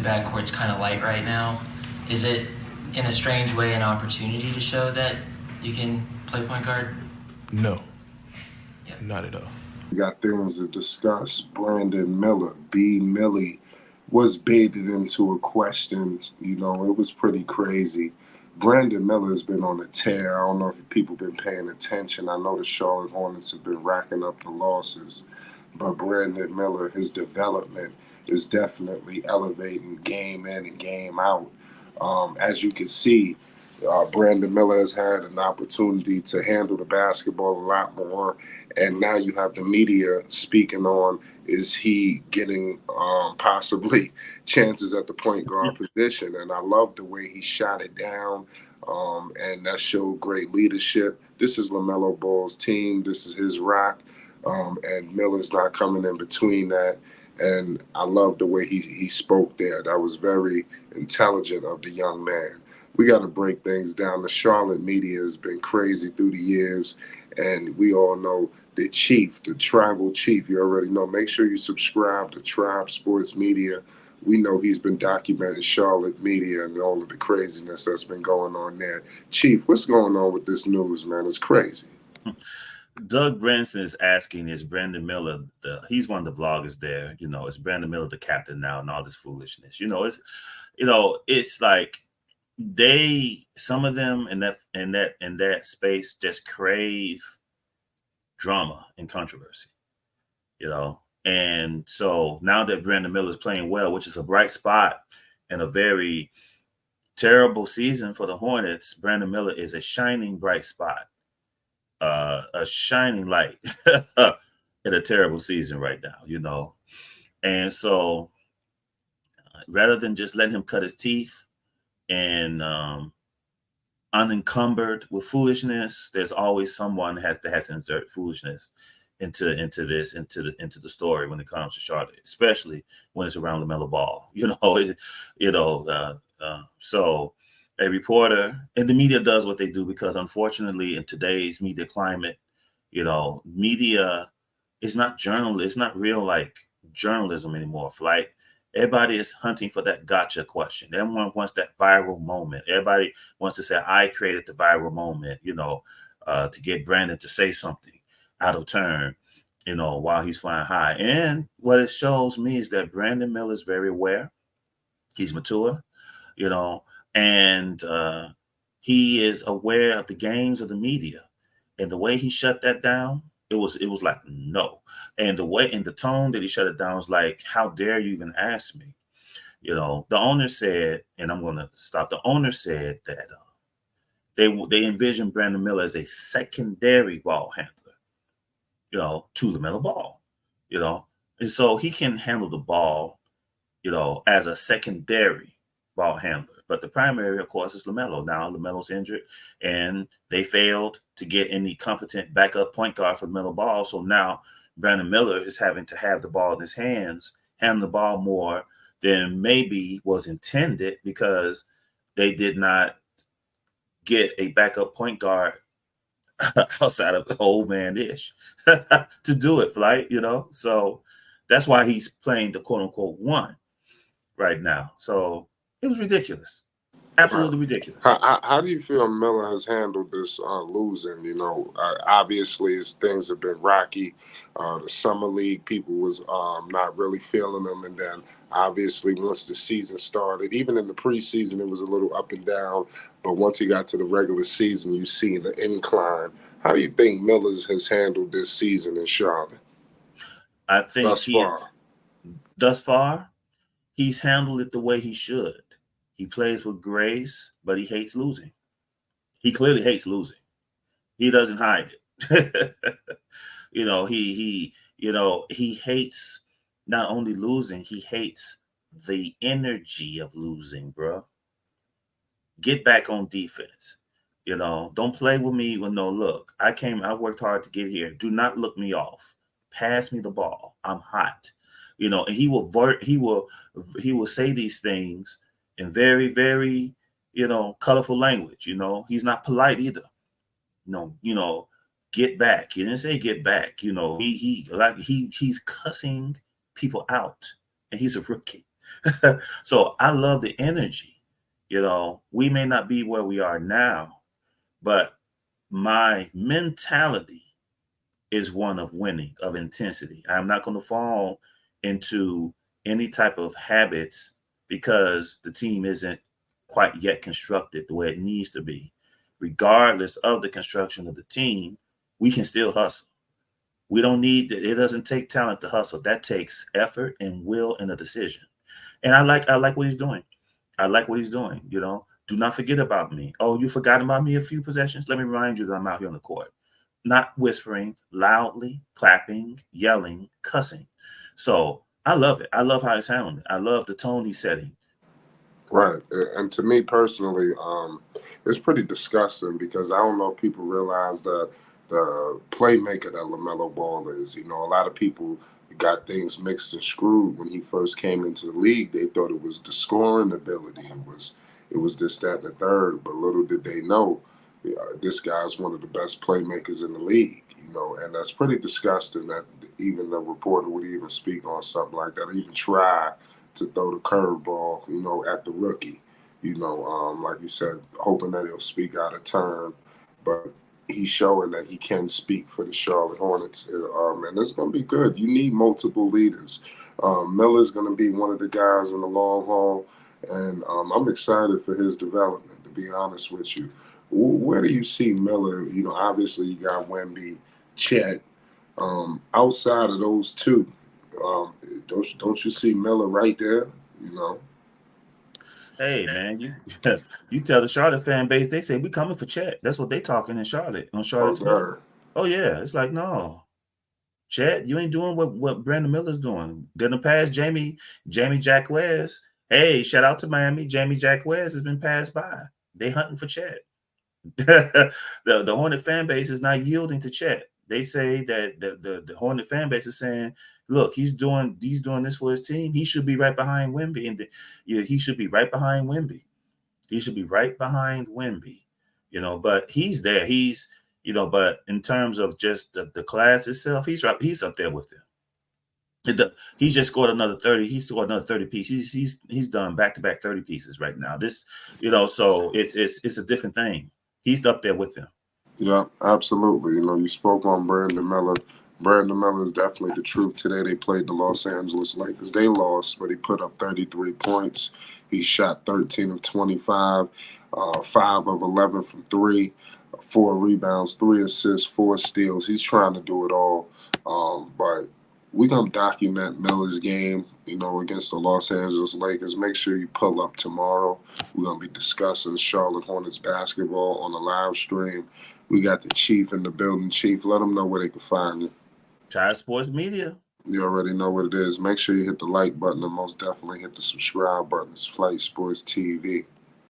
backcourt's kind of light right now. Is it, in a strange way, an opportunity to show that you can play point guard? No, Yeah. not at all. We got things to discuss. Brandon Miller, B. Millie, was baited into a question. You know, it was pretty crazy. Brandon Miller has been on a tear. I don't know if people been paying attention. I know the Charlotte Hornets have been racking up the losses, but Brandon Miller, his development is definitely elevating game in and game out. As you can see, Brandon Miller has had an opportunity to handle the basketball a lot more, and now you have the media speaking on, is he getting possibly chances at the point guard position? And I love the way he shot it down, and that showed great leadership. This is LaMelo Ball's team. This is his rock, and Miller's not coming in between that. And I love the way he spoke there. That was very intelligent of the young man. We got to break things down. The Charlotte media has been crazy through the years, and we all know the chief, the tribal chief. You already know. Make sure you subscribe to Tribe Sports Media. We know he's been documenting Charlotte media and all of the craziness that's been going on there. Chief, what's going on with this news, man? It's crazy. Doug Branson is asking, is Brandon Miller he's one of the bloggers there, is Brandon Miller the captain now and all this foolishness. It's like some of them in that space just crave drama and controversy, And so now that Brandon Miller is playing well, which is a bright spot in a very terrible season for the Hornets, Brandon Miller is a shining bright spot. A shining light in a terrible season right now, And so rather than just letting him cut his teeth and unencumbered with foolishness, there's always someone that has to insert foolishness into the story when it comes to Charlotte, especially when it's around LaMelo Ball. So a reporter and the media does what they do because, unfortunately, in today's media climate, media is not journalism. It's not real like journalism anymore. Like everybody is hunting for that gotcha question. Everyone wants that viral moment. Everybody wants to say, "I created the viral moment," to get Brandon to say something out of turn, while he's flying high. And what it shows me is that Brandon Miller is very aware. He's mature, and he is aware of the games of the media, and the way he shut that down, it was like no, and the tone that he shut it down was like, how dare you even ask me? The owner said, and I'm going to stop. The owner said that they envisioned Brandon Miller as a secondary ball handler, to LaMelo Ball, and so he can handle the ball, as a secondary ball handler. But the primary, of course, is LaMelo. Now LaMelo's injured, and they failed to get any competent backup point guard for LaMelo Ball. So now Brandon Miller is having to have the ball in his hands, handle the ball more than maybe was intended because they did not get a backup point guard outside of old man Ish to do it, So that's why he's playing the quote unquote one right now. So it was ridiculous. Absolutely ridiculous. How do you feel Miller has handled this losing? Obviously things have been rocky. The summer league, people was not really feeling them, and then obviously once the season started, even in the preseason, it was a little up and down. But once he got to the regular season, you see the incline. How do you think Miller has handled this season in Charlotte? I think Thus far, he's handled it the way he should. He plays with grace, but he hates losing. He clearly hates losing. He doesn't hide it. He hates not only losing, he hates the energy of losing, bro. Get back on defense. Don't play with me with no look. I worked hard to get here. Do not look me off. Pass me the ball. I'm hot. And he will say these things in very, very, colorful language. He's not polite either. Get back. He didn't say get back. He's cussing people out, and he's a rookie. So I love the energy. We may not be where we are now, but my mentality is one of winning, of intensity. I'm not going to fall into any type of habits because the team isn't quite yet constructed the way it needs to be. Regardless of the construction of the team, we can still hustle. We don't need it doesn't take talent to hustle. That takes effort and will and a decision. And I like what he's doing. I like what he's doing. Do not forget about me. Oh, you forgot about me a few possessions? Let me remind you that I'm out here on the court. Not whispering, loudly, clapping, yelling, cussing. So I love it. I love how he's handling it. I love the tone he's setting. Right. And to me personally, it's pretty disgusting because I don't know if people realize that the playmaker that LaMelo Ball is. A lot of people got things mixed and screwed when he first came into the league. They thought it was the scoring ability. It was this, that, and the third. But little did they know, this guy's one of the best playmakers in the league. And that's pretty disgusting that even a reporter would even speak on something like that, or even try to throw the curveball, at the rookie. Like you said, hoping that he'll speak out of turn, but he's showing that he can speak for the Charlotte Hornets, and it's going to be good. You need multiple leaders. Miller's going to be one of the guys in the long haul, and I'm excited for his development, to be honest with you. Where do you see Miller? Obviously you got Wemby, Chet. Outside of those two, don't you see Miller right there? Hey man, you you tell the Charlotte fan base, they say we coming for Chet. That's what they talking in Charlotte on Oh, Charlotte Twitter. God. Oh yeah, it's like no, Chet, you ain't doing what Brandon Miller's doing. In the past, Jamie Jacquez. Hey, shout out to Miami. Jamie Jacquez has been passed by. They hunting for Chet. the Hornet fan base is not yielding to Chet. They say that the Hornet fan base is saying, look, he's doing this for his team. He should be right behind Wemby, and he should be right behind Wemby. He should be right behind Wemby. But he's there. But in terms of just the class itself, he's up there with them. He just scored another 30. He scored another 30 pieces. He's done back-to-back 30 pieces right now. So it's a different thing. He's up there with them. Yeah, absolutely. You spoke on Brandon Miller. Brandon Miller is definitely the truth. Today they played the Los Angeles Lakers. They lost, but he put up 33 points. He shot 13 of 25, 5 of 11 from 3, 4 rebounds, 3 assists, 4 steals. He's trying to do it all. But we're going to document Miller's game, against the Los Angeles Lakers. Make sure you pull up tomorrow. We're going to be discussing Charlotte Hornets basketball on the live stream. We got the Chief in the building. Chief, let them know where they can find you. Tide Sports Media. You already know what it is. Make sure you hit the like button and most definitely hit the subscribe button. It's Flight Sports TV.